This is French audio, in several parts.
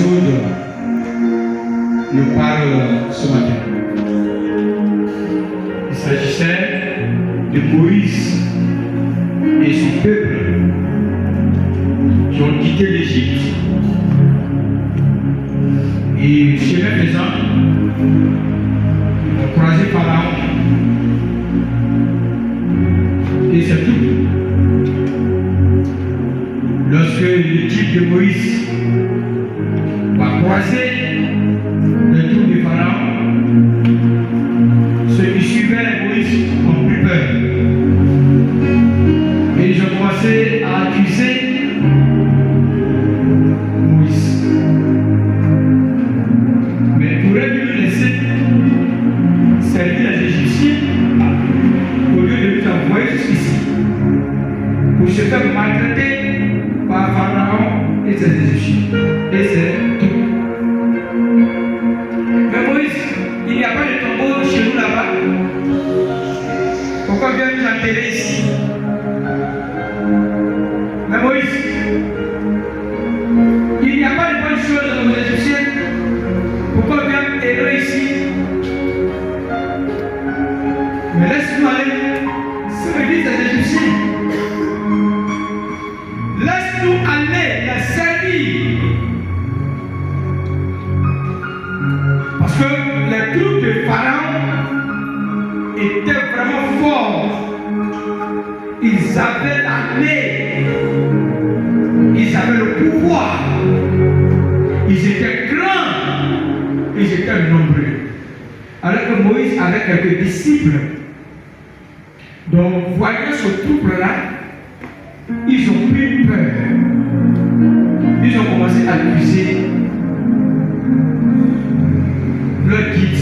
Exode nous parle ce matin. Il s'agissait de Moïse et son peuple qui ont quitté l'Égypte. Et chemin faisant, ils ont croisé Pharaon. Et c'est tout. Lorsque l'équipe de Moïse va croiser le trou de Pharaon, ceux qui suivaient Moïse ont plus peur. Et ils ont commencé à accuser Moïse. Mais pour eux, laisser servir les Égyptiens au lieu de les envoyer jusqu'ici pour se faire maltraiter par Pharaon et ses Égyptiens. Et c'est tout. Mais Moïse, il n'y a pas de tombeau chez nous là-bas. Pourquoi bien nous enterrer ici? Mais Moïse, il n'y a pas de bonnes choses aux Égyptiens. Pourquoi bien errer ici? Mais laisse-nous aller servir les Égyptiens. Laisse-nous aller la servir. Parce que les troupes de Pharaon étaient vraiment forts. Ils avaient l'armée. Ils avaient le pouvoir. Ils étaient grands. Ils étaient nombreux. Alors que Moïse avait quelques disciples. Donc, voyant ce troupe-là, ils ont pris peur. Ils ont commencé à accuser leur guide.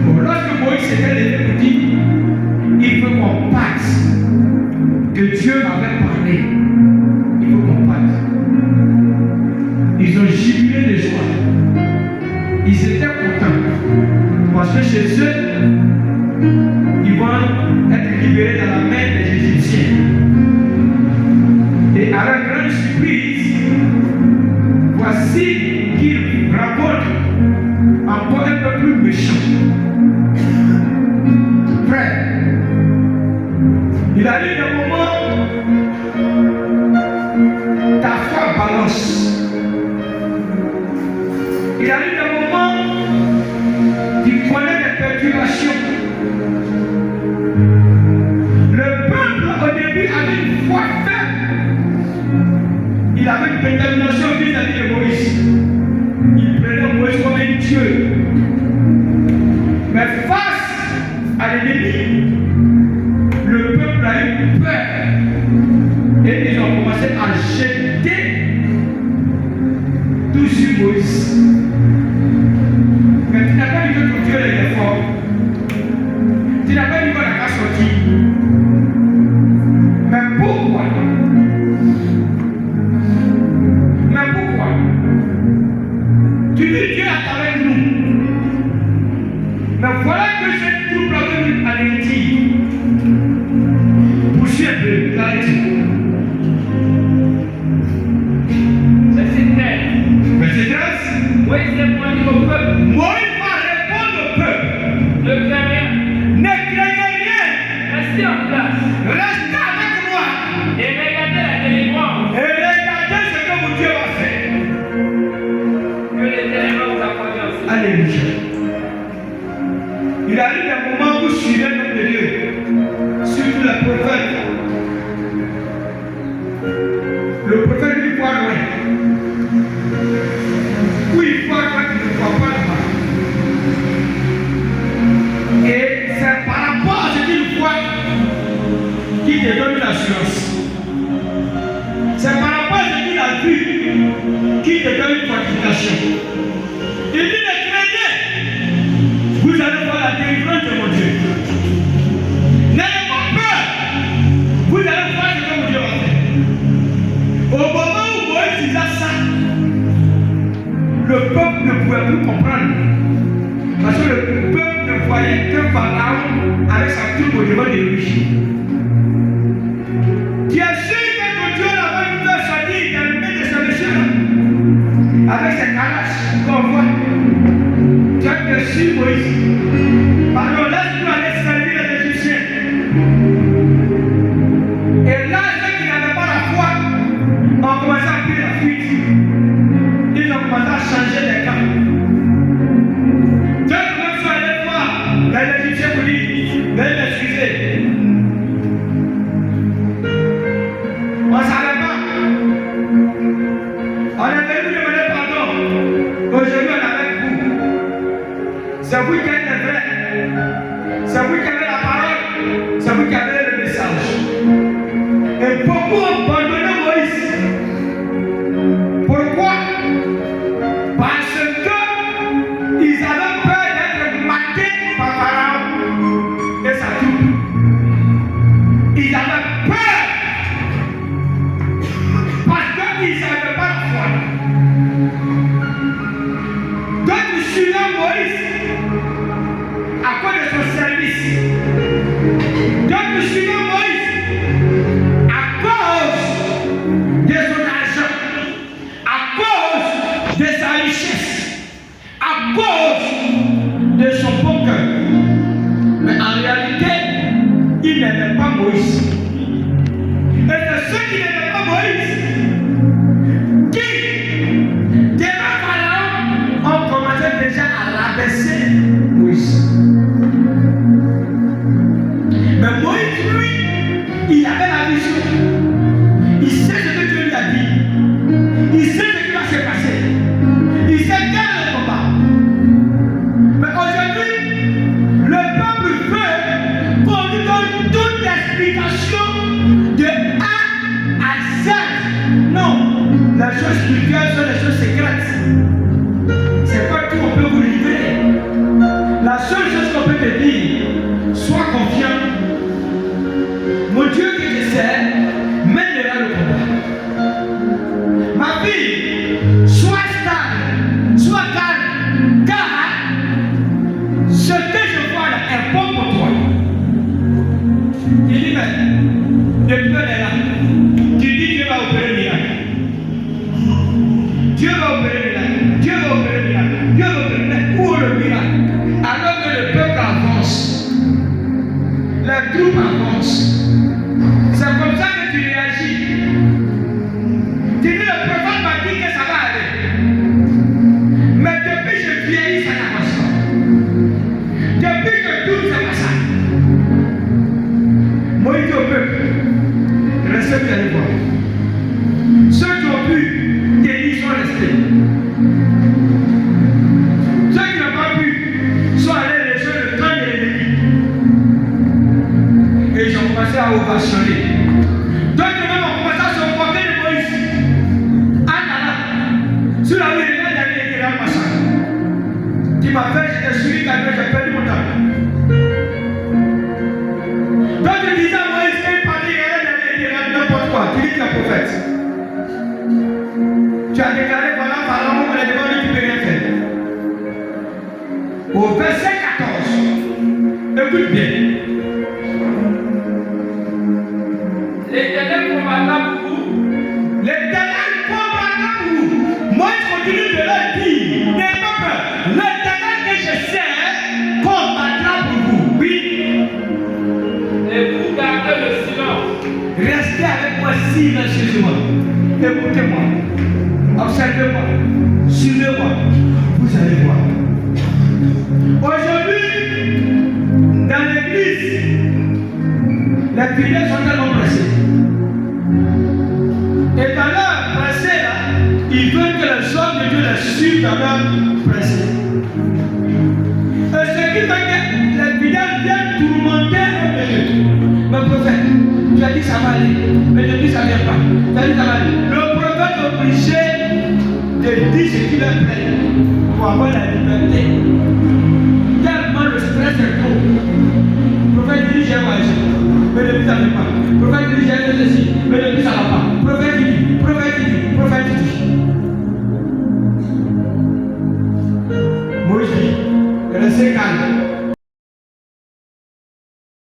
Bon, lorsque Moïse s'était levé pour dire, il faut qu'on parte, que Dieu m'avait parlé, il faut qu'on parte. Ils ont jubilé de joie. Ils étaient contents. Parce que chez eux, ils vont être libérés dans la main des Égyptiens. Et à leur grande surprise, voici qu'ils rencontrent encore un peu plus méchant. Frère, il arrive un moment, ta foi balance. Il arrive un moment, tu connais des perturbations. Le peuple au début avait une foi ferme. Il avait une détermination vis-à-vis de Moïse. Il prenait Moïse comme un Dieu. Mais face à l'ennemi, le peuple a eu peur. Et ils ont commencé à jeter tout sur Moïse. Mais tu n'as pas dit que ton Dieu est fort. Tu n'as pas dit qu'on n'a pas sorti. Mais pourquoi? Tu dis Dieu est avec nous. Mais voilà que cette troupe est venue à l'Église. Poussez un peu, l'arrêtez. Verset 13. Verset 13. Moïse répondit au peuple. Moïse va répondre au peuple. Ne craignez rien. Ne craignez rien. Restez en place. Restez avec moi. Et regardez la délivrance. Et regardez ce que mon Dieu va faire. Que l'Éternel va vous accorder aussi. Alléluia. Il arrive un moment où vous suivez l'homme de Dieu, surtout la prophète. Le prophète lui voit loin. Où il voit loin, il ne voit pas là-bas. Et c'est par rapport à ce qu'il voit qu'il te donne l'assurance. C'est par rapport à ce qu'il a vu qu'il te donne une fortification. Il dit ne craignez, vous allez voir la délivrance de mon Dieu. N'ayez pas peur, vous allez voir ce que mon Dieu va faire. Au moment où Moïse disait ça, le peuple ne pouvait plus comprendre. Parce que le peuple ne voyait que Pharaon avec sa troupe au devant de lui. Tu es sûr que ton Dieu n'a pas une sortir dans le main de sa méchante? Et beaucoup ont abandonné Moïse. Pourquoi? Parce qu'ils avaient peur d'être matés par Pharaon et sa troupe. Ils avaient peur parce qu'ils n'avaient pas la foi. Donc, suivant Moïse à cause de son service. Donc, suivant Moïse à cause de son argent, à cause de sa richesse, à cause de son bon cœur. Mais en réalité, il n'aimait pas Moïse. Et c'est ceux qui n'aimaient pas Moïse qui, devant Pharaon, ont commencé déjà à rabaisser Moïse. Mais Moïse, lui, il avait la vision. Il sait ce que Dieu lui a dit. Il sait ce qui va se passer. Il sait quel est le combat. Mais aujourd'hui, le peuple veut qu'on lui donne toute l'explication de A à Z. Non, les choses spirituelles sont les choses secrètes. C'est pas tout qu'on peut vous livrer. La seule chose qu'on peut te dire, sois confiant. Mon Dieu qui te sert mènera le combat. Ma fille, sois stable, sois calme, car ce que je vois là est bon pour toi. Il dit, mais depuis elle est là, tu dis Dieu va opérer le miracle. Dieu va opérer le miracle. Dieu va opérer le miracle. Dieu va opérer le miracle. Où est le miracle? Alors que le peuple avance, les troupes avancent. C'est comme ça que tu réagis. Tu dis, le prophète m'a dit que ça va aller. Mais depuis que je vieillis, ça n'avance pas. Depuis que tout c'est pas ça. Moïse dit au peuple, restez, vous allez voir. Ceux qui ont pu guérir sont restés. Ceux qui n'ont pas pu sont allés rejoindre le camp de l'ennemi. Et ils ont commencé à ovationner. Donc les gens ont commencé à se moquer de Moïse. Anna, sur la rue, il y a des gens qui massacrent. Qui m'a fait, j'étais suivi quand j'ai perdu mon temps. Donc il disait à Moïse qu'il parlait, il y a n'importe quoi. Tu dis que tu es prophète. Tu as déclaré voilà Pharaon, on a demandé que tu ne peux rien faire. Au verset 14, écoute bien. L'Éternel combattra pour vous. L'Éternel combattra pour vous. Moi, je continue de leur dire, n'ayez pas peur. L'Éternel que je sais combattra pour vous. Oui. Et vous gardez le silence. Restez avec moi silencieusement. Écoutez-moi. Observez-moi. Suivez-moi. Vous allez voir. Aujourd'hui, dans l'église, les fidèles sont tellement pressés. Et dans leur pressé, là, ils veulent que les hommes de Dieu les suivent dans leur pressé. Et ce qui fait que les fidèles viennent tourmenter un peu. Mais prophète, tu as dit ça va aller. Mais depuis ça ne vient pas. Tu as dit ça va aller. Le prophète est obligé de dire ce qu'il est prêt pour avoir la liberté. Tellement le stress est trop. Le prophète dit j'ai voyagé. Mais depuis ça ne vient pas. Le prophète dit j'ai fait ceci. Mais depuis ça ne va pas. Prophète dit, prophète dit, prophète dit. Moïse dit, restez calme.